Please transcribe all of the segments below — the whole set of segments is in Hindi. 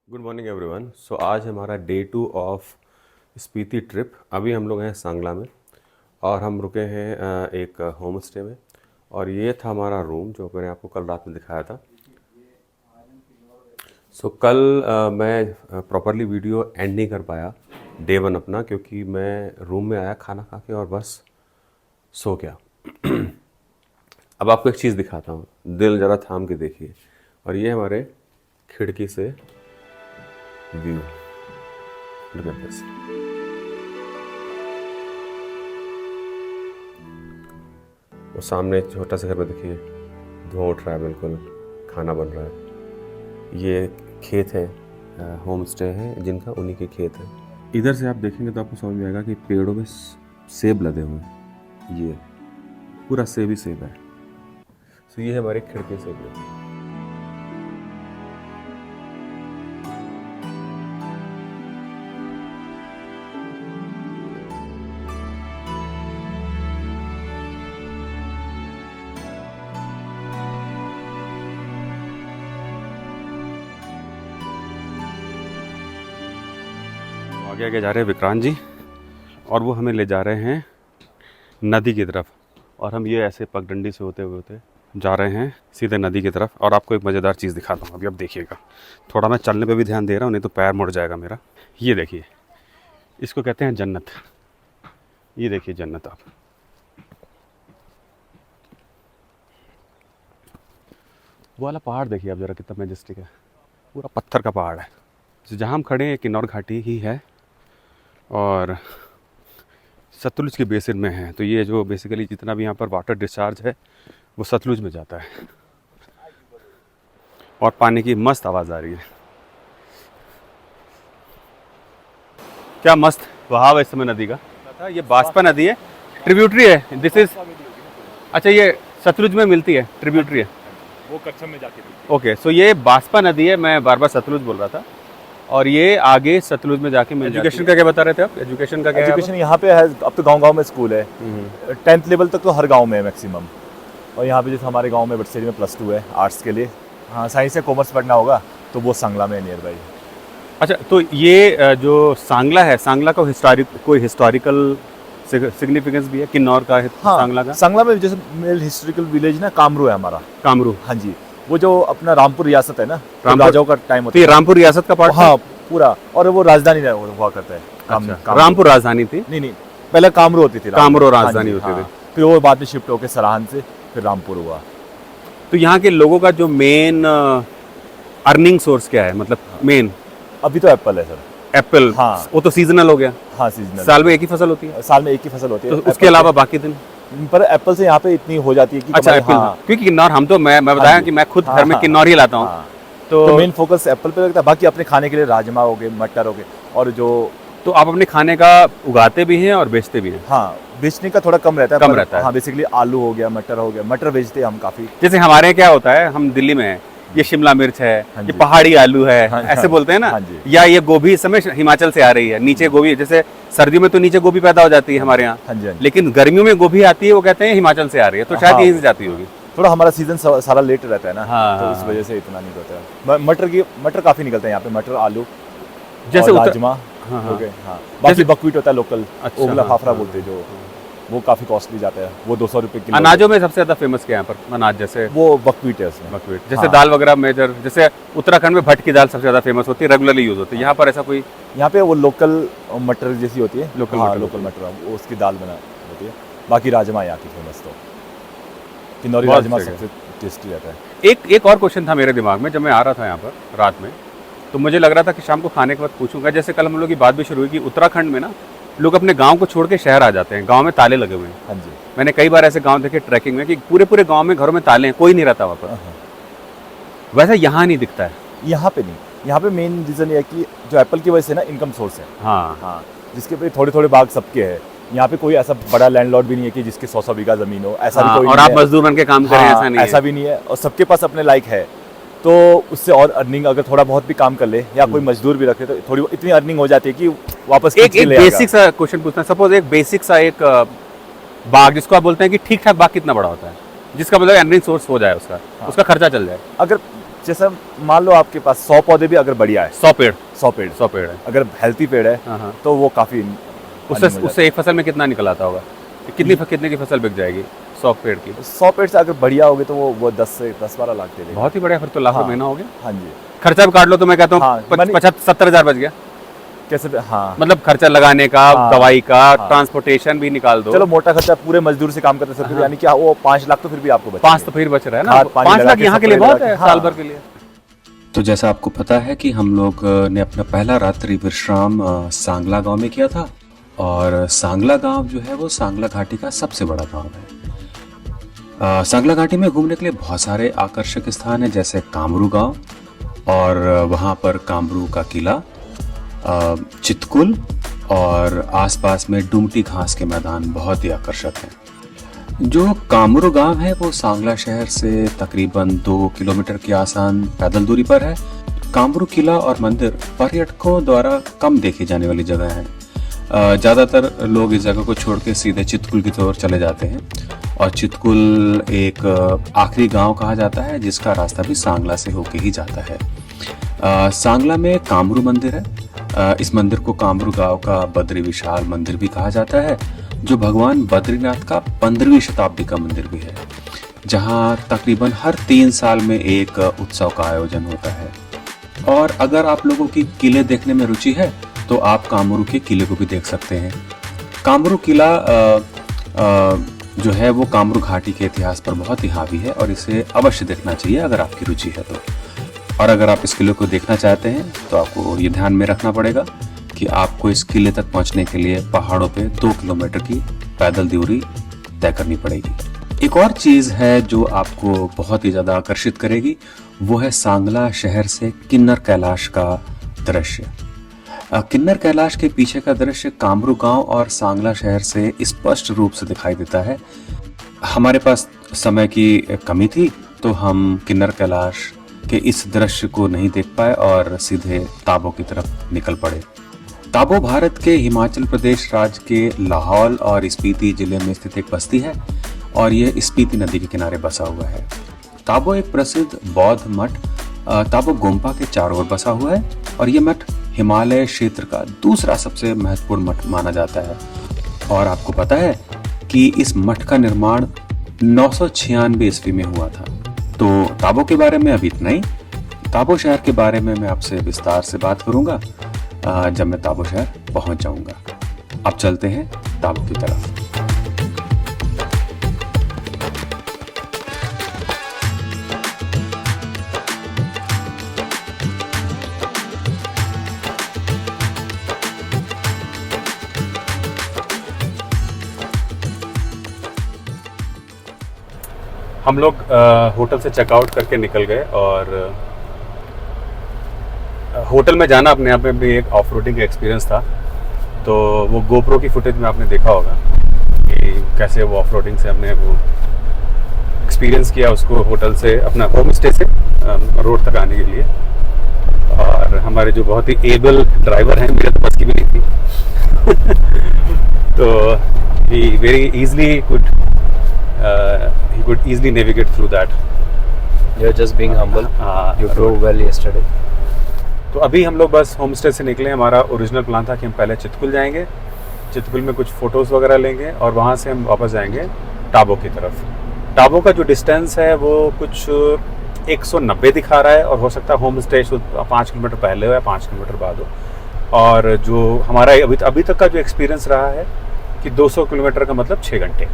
Good morning everyone. सो आज हमारा डे 2 ऑफ स्पीति ट्रिप। अभी हम लोग हैं सांगला में और हम रुके हैं एक होम स्टे में। और ये था हमारा रूम जो मैंने आपको कल रात में दिखाया था। सो कल मैं प्रॉपरली वीडियो एंड नहीं कर पाया डे 1 अपना, क्योंकि मैं रूम में आया खाना खा के और बस सो गया। अब आपको एक चीज़ दिखाता हूँ, दिल ज़रा थाम के देखिए। और ये हमारे खिड़की से व्यू, लुक एट दिस। वो सामने छोटा सा घर में देखिए धुआं उठ रहा है, बिल्कुल खाना बन रहा है। ये खेत है, होम स्टे है जिनका, उन्हीं के खेत है। इधर से आप देखेंगे तो आपको समझ में आएगा कि पेड़ों में सेब लदे हुए हैं। ये पूरा सेब ही सेब है। तो ये है हमारे खिड़की से व्यू। आगे आगे जा रहे हैं विक्रांत जी और वो हमें ले जा रहे हैं नदी की तरफ। और हम ये ऐसे पगडंडी से होते जा रहे हैं सीधे नदी की तरफ। और आपको एक मज़ेदार चीज़ दिखाता हूँ अभी, अब देखिएगा। थोड़ा मैं चलने पे भी ध्यान दे रहा हूँ, नहीं तो पैर मुड़ जाएगा मेरा। ये देखिए, इसको कहते हैं जन्नत। ये देखिए जन्नत आप। वो वाला पहाड़ देखिए आप ज़रा, कितना मैजेस्टिक है। पूरा पत्थर का पहाड़ है। जहाँ हम खड़े हैं किन्नौर घाटी ही है और सतलुज के बेसिन में है। तो ये जो बेसिकली जितना भी यहाँ पर वाटर डिस्चार्ज है वो सतलुज में जाता है। और पानी की मस्त आवाज़ आ रही है। क्या मस्त बहाव है इस समय नदी का। ये बास्पा नदी है, ट्रिब्यूटरी है। दिस इज, अच्छा ये सतलुज में मिलती है, ट्रिब्यूटरी है वो कच्छम में जाके। ओके, सो ये बास्पा नदी है। मैं बार बार सतलुज बोल रहा था। और ये आगे सतलुज में जाके मिल। एजुकेशन का क्या बता रहे थे आप? एजुकेशन का क्या है? एजुकेशन यहाँ पे है, अब तो गांव-गांव में स्कूल है। 10th लेवल तक तो हर गांव में है मैक्सिमम। और यहाँ पे जैसे हमारे गांव में बटसेरी में +2 है आर्ट्स के लिए। हाँ, साइंस या कॉमर्स पढ़ना होगा तो वो सांगला में नियर बाई। अच्छा, तो ये जो सांगला है, सांगला का कोई हिस्टोरिकल सिग्निफिकेंस भी है किन्नौर का? हाँ, सांगला का सांगला में जैसे मेल हिस्टोरिकल विलेज ना कामरू है हमारा। कामरू, हाँ जी, वो जो अपना रामपुर रियासत है ना, रामपुर राजाओं का टाइम होता तो ये रामपुर रियासत का पार्ट? हाँ पूरा। और वो राजधानी हुआ करता है। अच्छा, रामपुर राजधानी थी? नहीं, पहले कामरू होती थी। कामरू राजधानी होती थी। फिर वो बाद में शिफ्ट होकर सराहन से फिर रामपुर हुआ। तो यहाँ के लोगों का जो मेन अर्निंग सोर्स क्या है? मतलब मेन अभी तो एप्पल है सर। एप्पल। हाँ, वो तो सीजनल हो गया। हाँ सीजनल। साल में एक ही फसल होती है? साल में एक ही फसल होती है। तो उसके अलावा बाकी दिन? पर एप्पल से यहाँ पे इतनी हो जाती है कि अच्छा, एप्पल। हाँ, क्योंकि किन्नौर, हम तो मैं बताया कि मैं खुद घर में किन्नौर ही लाता हूँ। हाँ, तो मेन फोकस एप्पल पे लगता है। बाकी अपने खाने के लिए राजमा हो गए, मटर हो गए। और जो तो आप अपने खाने का उगाते भी हैं और बेचते भी हैं? हाँ, बेचने का थोड़ा कम रहता है। कम रहता है। हाँ, बेसिकली आलू हो गया, मटर हो गया। मटर बेचते हैं हम काफी। जैसे हमारे यहाँ क्या होता है, हम दिल्ली में हैं, ये शिमला मिर्च है, हाँ ये जी। पहाड़ी आलू है, हाँ जी, ऐसे बोलते हैं ना। हाँ जी। या ये गोभी इस समय हिमाचल से आ रही है, नीचे गोभी। जैसे सर्दियों में तो नीचे गोभी पैदा हो जाती है हमारे यहाँ, हाँ जी, हाँ जी। लेकिन गर्मियों में गोभी आती है, वो कहते हैं हिमाचल से आ रही है। तो शायद हाँ। यहीं से जाती होगी। थोड़ा हमारा सीजन सारा लेट रहता है ना। हाँ, तो हाँ, इस वजह से इतना नहीं होता है। मटर काफी निकलता है यहाँ पे। मटर, आलू, जैसे और राजमा हाँ, हो हाँ। गए। हाँ, बाकी जैसे बकवीट होता है लोकल। अच्छा, ओगला हाँ, फाफरा हाँ, बोलते हैं जो, वो काफी कॉस्टली जाता है। वो 200 रुपये किलो। अनाजों में सबसे ज्यादा फेमस क्या है यहाँ पर अनाज? जैसे वो बकवीट है उसमें। बकवीट, जैसे हाँ। दाल वगैरह मेजर, जैसे उत्तराखंड में भट्ट की दाल सबसे ज्यादा फेमस होती है, रेगुलरली यूज होती है। यहाँ पर ऐसा कोई? यहाँ पे वो लोकल मटर जैसी होती है। लोकल हाँ, मटर लोकल मटर, वो उसकी दाल बना होती है। बाकी राजमा यहाँ की फेमस तो किन्नौरी बहुत राजमा सही है। सबसे टेस्टी रहता है। एक और क्वेश्चन था मेरे दिमाग में जब मैं आ रहा था यहाँ पर रात में। तो मुझे लग रहा था कि शाम को खाने के वक्त पूछूंगा। जैसे कल हम लोग की बात भी शुरू हुई कि उत्तराखंड में ना लोग अपने गांव को छोड़ के शहर आ जाते हैं, गांव में ताले लगे हुए हैं। हाँ जी। मैंने कई बार ऐसे गांव देखे ट्रैकिंग में कि पूरे गांव में घरों में ताले हैं, कोई नहीं रहता वहाँ पर। वैसा यहाँ नहीं दिखता है। यहाँ पे नहीं। यहाँ पे मेन रीज़न ये है कि जो एप्पल की वजह से ना इनकम सोर्स है। हाँ, हाँ, जिसके पे थोड़े बाग सबके हैं। यहाँ पे कोई ऐसा बड़ा लैंडलॉर्ड भी नहीं है कि जिसके 100 बीघा जमीन हो। ऐसा भी हाँ, कोई और नहीं आप है। मजदूर बन के काम करें, हाँ, ऐसा नहीं ऐसा है। भी नहीं है। और सबके पास अपने लायक है, तो उससे और अर्निंग अगर थोड़ा बहुत भी काम कर ले या कोई मजदूर भी रखे तो थोड़ी इतनी अर्निंग हो जाती है कि वापस एक खींच के ले आएगा। बेसिक सा क्वेश्चन पूछना। सपोज एक बेसिक सा एक बाग, जिसको आप बोलते हैं कि ठीक ठाक बाग कितना बड़ा होता है, जिसका मतलब अर्निंग सोर्स हो जाए उसका, उसका खर्चा चल जाए? अगर जैसे मान लो आपके पास 100 पौधे भी अगर बढ़िया है, 100 पेड़ 100 पेड़ है। अगर हेल्थी पेड़ है हाँ। तो वो काफ़ी उससे एक फसल में कितना निकल आता होगा? कितने की फसल बिक जाएगी 100 पेड़ की? 100 पेड़ से अगर बढ़िया होगी तो वो 10-12 लाख दे देगा। बहुत ही बढ़िया, फिर तो लाखों हाँ। महीना हो गया। हाँ जी। खर्चा भी काट लो तो मैं कहता हूँ हाँ, 70,000 बच गया। कैसे? हाँ, मतलब खर्चा लगाने का, हाँ, दवाई का, हाँ। ट्रांसपोर्टेशन भी निकाल दो। चलो मोटा खर्चा पूरे मजदूर से काम करते सब हाँ। यानी कि वो 5 लाख तो फिर भी आपको बचेंगे। 5 तो फिर बच रहा है ना। खाद पानी 5 लगा लाख के यहाँ के लिए स्प्रे बहुत लगा है, के, साल हाँ। भर के लिए। तो जैसा आपको पता है कि हम लोग ने अपना पहला रात्रि विश्राम सांगला गांव में किया था, और सांगला गांव जो है वो सांगला घाटी का सबसे बड़ा गांव है। सांगला घाटी में घूमने के लिए बहुत सारे आकर्षक स्थान हैं, जैसे कामरू गांव, और वहाँ पर कामरू का किला, चितकुल, और आसपास में डुमटी घास के मैदान बहुत ही आकर्षक हैं। जो कामरू गांव है वो सांगला शहर से तकरीबन 2 किलोमीटर की आसान पैदल दूरी पर है। कामरू किला और मंदिर पर्यटकों द्वारा कम देखी जाने वाली जगह है। ज़्यादातर लोग इस जगह को छोड़ के सीधे चितकुल की तरफ चले जाते हैं, और चितकुल एक आखिरी गांव कहा जाता है जिसका रास्ता भी सांगला से होके ही जाता है। सांगला में कामरू मंदिर है। इस मंदिर को कामरू गांव का बद्री विशाल मंदिर भी कहा जाता है, जो भगवान बद्रीनाथ का 15वीं शताब्दी का मंदिर भी है, जहां तकरीबन हर 3 साल में एक उत्सव का आयोजन होता है। और अगर आप लोगों की किले देखने में रुचि है तो आप कामरू के किले को भी देख सकते हैं। कामरू किला जो है वो कामरू घाटी के इतिहास पर बहुत ही हावी है, और इसे अवश्य देखना चाहिए अगर आपकी रुचि है तो। और अगर आप इस किले को देखना चाहते हैं तो आपको ये ध्यान में रखना पड़ेगा कि आपको इस किले तक पहुंचने के लिए पहाड़ों पे 2 किलोमीटर की पैदल दूरी तय करनी पड़ेगी। एक और चीज है जो आपको बहुत ही ज्यादा आकर्षित करेगी, वो है सांगला शहर से किन्नर कैलाश का दृश्य। किन्नर कैलाश के पीछे का दृश्य कामरू गांव और सांगला शहर से स्पष्ट रूप से दिखाई देता है। हमारे पास समय की कमी थी तो हम किन्नर कैलाश के इस दृश्य को नहीं देख पाए और सीधे ताबो की तरफ निकल पड़े। ताबो भारत के हिमाचल प्रदेश राज्य के लाहौल और स्पीति जिले में स्थित एक बस्ती है, और ये स्पीति नदी के किनारे बसा हुआ है। ताबो एक प्रसिद्ध बौद्ध मठ ताबो गोम्पा के चारों ओर बसा हुआ है, और ये मठ हिमालय क्षेत्र का दूसरा सबसे महत्वपूर्ण मठ माना जाता है। और आपको पता है कि इस मठ का निर्माण 996 ईस्वी में हुआ था। तो ताबो के बारे में अभी इतना ही। ताबो शहर के बारे में मैं आपसे विस्तार से बात करूंगा जब मैं ताबो शहर पहुंच जाऊंगा। अब चलते हैं ताबो की तरफ। हम लोग होटल से चेकआउट करके निकल गए, और होटल में जाना अपने आप में भी एक ऑफ रोडिंग का एक्सपीरियंस था। तो वो गोप्रो की फुटेज में आपने देखा होगा कि कैसे वो ऑफ रोडिंग से हमने वो एक्सपीरियंस किया उसको, होटल से अपना होम स्टे से रोड तक आने के लिए। और हमारे जो बहुत ही एबल ड्राइवर हैं, मेरे तो बस की भी नहीं थी तो he very easily he could easily navigate through that. You're just being humble. You drove well yesterday. तो अभी हम लोग बस होम स्टे से निकले। हमारा ओरिजिनल प्लान था कि हम पहले चितकुल जाएंगे, चितकुल में कुछ फ़ोटोज़ वगैरह लेंगे, और वहाँ से हम वापस जाएंगे ताबो की तरफ। ताबो का जो डिस्टेंस है वो कुछ 190 दिखा रहा है, और हो सकता है होम स्टे 5 किलोमीटर पहले हो या 5 किलोमीटर बाद हो। और जो हमारा अभी तक का जो एक्सपीरियंस रहा है कि 200 किलोमीटर का मतलब 6 घंटे,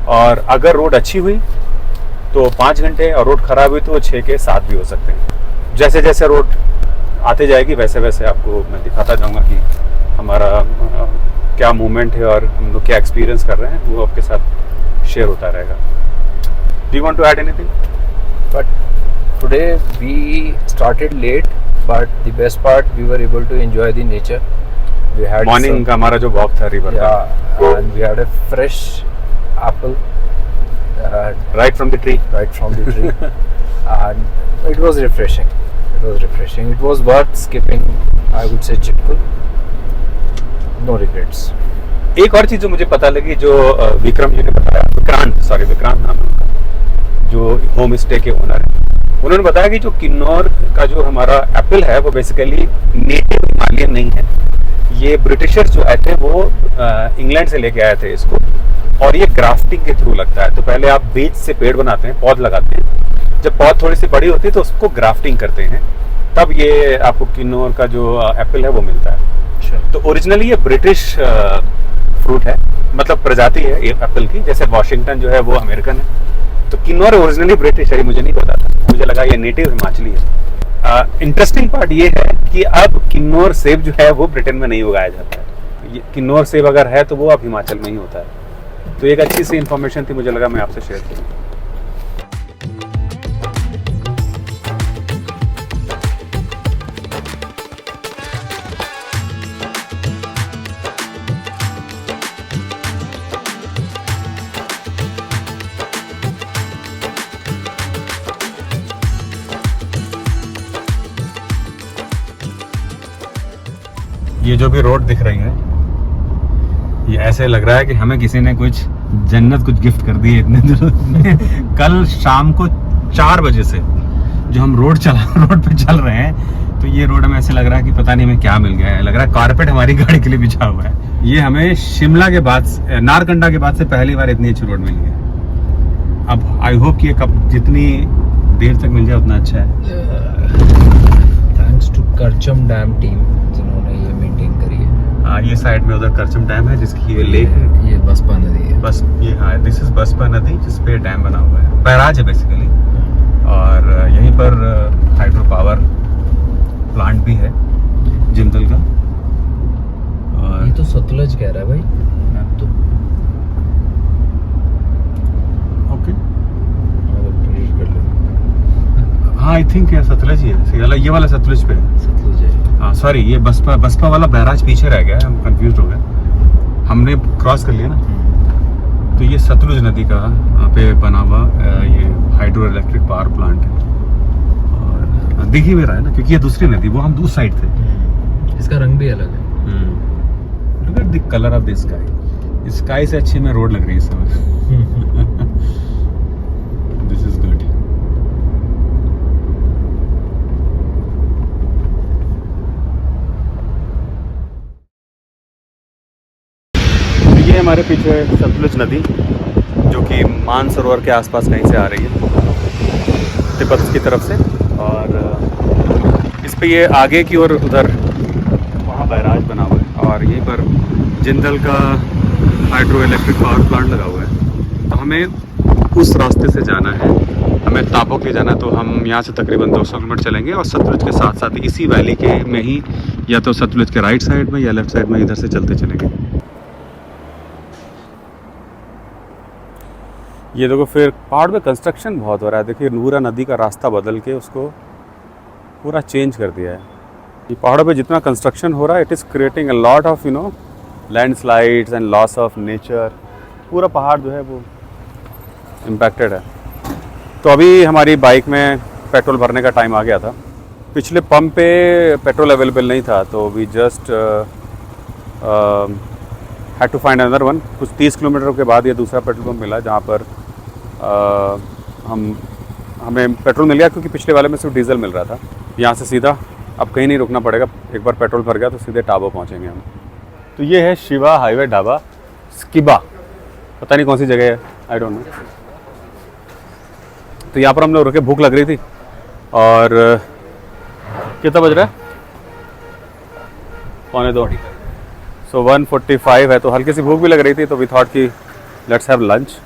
और अगर रोड अच्छी हुई तो 5 घंटे, और रोड ख़राब हुई तो 6 के 7 भी हो सकते हैं। जैसे जैसे रोड आते जाएगी वैसे वैसे आपको मैं दिखाता जाऊंगा कि हमारा क्या मूवमेंट है और हम लोग क्या एक्सपीरियंस कर रहे हैं, वो आपके साथ शेयर होता रहेगा। Do you want to add anything? But today we started late, but the best part we were able to enjoy the nature. We had morning का हमारा जो वॉक था रिवर का, and we had a fresh apple right from the tree, and it was refreshing. It was worth skipping, I would say, Chitkul. No regrets. एक और चीज़ जो मुझे पता लगी, जो विक्रम जी ने बताया, विक्रांत नाम है उनका, जो होम स्टे के ओनर है, उन्होंने बताया कि जो किन्नौर का जो हमारा एप्पल है वो बेसिकली नेटिव हिमालयन नहीं है, ये ब्रिटिशर्स जो आए थे वो इंग्लैंड से लेके आए थे इसको, और ये ग्राफ्टिंग के थ्रू लगता है। तो पहले आप बीज से पेड़ बनाते हैं, पौध लगाते हैं, जब पौध थोड़ी सी बड़ी होती है तो उसको ग्राफ्टिंग करते हैं, तब ये आपको किन्नौर का जो एप्पल है वो मिलता है। तो ओरिजिनली ये ब्रिटिश फ्रूट है, मतलब प्रजाति है ये एप्पल की, जैसे वॉशिंगटन जो है वो अमेरिकन है, तो किन्नौर ओरिजिनली ब्रिटिश है, ये मुझे नहीं पता था, मुझे लगा ये नेटिव हिमाचली है। इंटरेस्टिंग पार्ट ये है कि अब किन्नौर सेब जो है वो ब्रिटेन में नहीं उगाया जाता है, किन्नौर सेब अगर है तो वो अब हिमाचल में ही होता है। तो एक अच्छी सी इन्फॉर्मेशन थी, मुझे लगा मैं आपसे शेयर करूँ। ये जो भी रोड दिख रही है ये ऐसे लग रहा है कि हमें किसी ने कुछ जन्नत कुछ गिफ्ट कर दी है इतने दिनों में। कल शाम को 4 बजे से जो हम रोड पे चल रहे हैं, तो ये रोड हमें ऐसे लग रहा है कि पता नहीं हमें क्या मिल गया है, लग रहा है कारपेट हमारी गाड़ी के लिए बिछा हुआ है। ये हमें शिमला के बाद, नारकंडा के बाद से पहली बार इतनी अच्छी रोड मिल गई है। अब आई होप कि ये कब जितनी देर तक मिल जाए उतना अच्छा है। Thanks to Karcham dam team जिन्होंने ये मेंटेन करी है। ये साइड में उधर करचम डैम है जिसकी ये लेक है, ये बसपा नदी है। बस ये हाँ, दिस इज बसपा नदी जिस पे डैम बना हुआ है, बैराज है बेसिकली, और यहीं पर हाइड्रो पावर प्लांट भी है जिंदल का। और ये तो सतलज कह रहा है भाई मैप तो। ओके, कर लो। हाँ आई थिंक ये सतलज ही है, ये वाला सतलज पे है। सतलज है। हाँ सॉरी, ये बसपा वाला बैराज पीछे रह गया है, हम कंफ्यूज हो गए, हमने क्रॉस कर लिया ना। तो ये सतलुज नदी का पे बना हुआ ये हाइड्रो इलेक्ट्रिक पावर प्लांट है, और दिख ही भी रहा है ना क्योंकि ये दूसरी नदी, वो हम दूसरी साइड थे। इसका रंग भी अलग है। Look at the colour of the sky, sky से अच्छी में रोड लग रही है इस समय। This is good. ये हमारे पीछे सतलुज नदी जो कि मानसरोवर के आसपास कहीं से आ रही है तिब्बत की तरफ से, और इस पे ये आगे की ओर उधर वहाँ बैराज बना हुआ है, और यहीं पर जिंदल का हाइड्रो इलेक्ट्रिक पावर प्लांट लगा हुआ है। तो हमें उस रास्ते से जाना है, हमें ताबो के जाना है, तो हम यहाँ से तकरीबन 200 किलोमीटर चलेंगे, और सतलुज के साथ साथ इसी वैली के में ही, या तो सतलुज के राइट साइड में या लेफ्ट साइड में इधर से चलते चलेंगे। ये देखो फिर पहाड़ पे कंस्ट्रक्शन बहुत हो रहा है, देखिए नूरा नदी का रास्ता बदल के उसको पूरा चेंज कर दिया है। ये पहाड़ों पे जितना कंस्ट्रक्शन हो रहा है, it is creating a lot of landslides and loss of nature, पूरा पहाड़ जो है वो इम्पैक्टेड है। तो अभी हमारी बाइक में पेट्रोल भरने का टाइम आ गया था, पिछले पंप पे पेट्रोल अवेलेबल नहीं था, तो we just had to find another one. कुछ 30 किलोमीटर के बाद ये दूसरा पेट्रोल पंप मिला जहाँ पर हमें पेट्रोल मिल गया, क्योंकि पिछले वाले में सिर्फ डीजल मिल रहा था। यहाँ से सीधा अब कहीं नहीं रुकना पड़ेगा, एक बार पेट्रोल भर गया तो सीधे टाबो पहुँचेंगे हम। तो ये है शिवा हाईवे ढाबा स्किबा, पता नहीं कौन सी जगह है, आई डोंट नो। तो यहाँ पर हम लोग रुके, भूख लग रही थी, और कितना बज रहा है? 1:45। सो 1:45 है, तो हल्की सी भूख भी लग रही थी, तो वी थॉट कि लेट्स हैव लंच।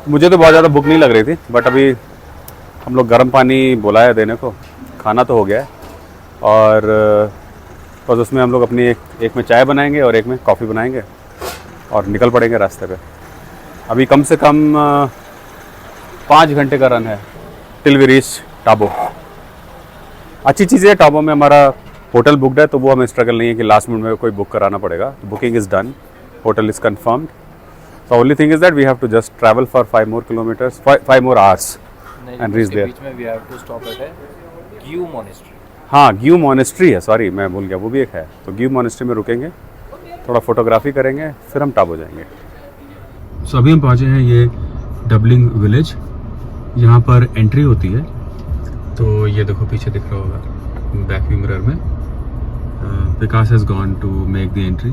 मुझे तो बहुत ज़्यादा भूख नहीं लग रही थी, बट अभी हम लोग गर्म पानी बुलाया देने को, खाना तो हो गया है, और बस उसमें हम लोग अपनी एक में चाय बनाएंगे और एक में कॉफ़ी बनाएंगे और निकल पड़ेंगे रास्ते पे। अभी कम से कम 5 घंटे का रन है टिल वी रीच टाबो। अच्छी चीज़ है, टाबो में हमारा होटल बुकड है, तो वो हमें स्ट्रगल नहीं है कि लास्ट मिनट में कोई बुक कराना पड़ेगा। Booking is done, hotel is confirmed. The only thing is that we have to just travel for 5 more kilometers, 5 more hours and reach there. बीच में we have to stop at Gyuu Monastery. हाँ, ग्यू मोनेस्ट्री है, सॉरी मैं भूल गया, वो भी एक है। तो ग्यू मोनेस्ट्री में रुकेंगे, थोड़ा फोटोग्राफी करेंगे, फिर हम टाबो जाएंगे। सो अभी हम पहुँचे हैं ये डबलिंग विलेज, यहाँ पर एंट्री होती है तो ये देखो पीछे दिख रहा होगा बैक व्यू मिरर में Vikas has gone to make the entry.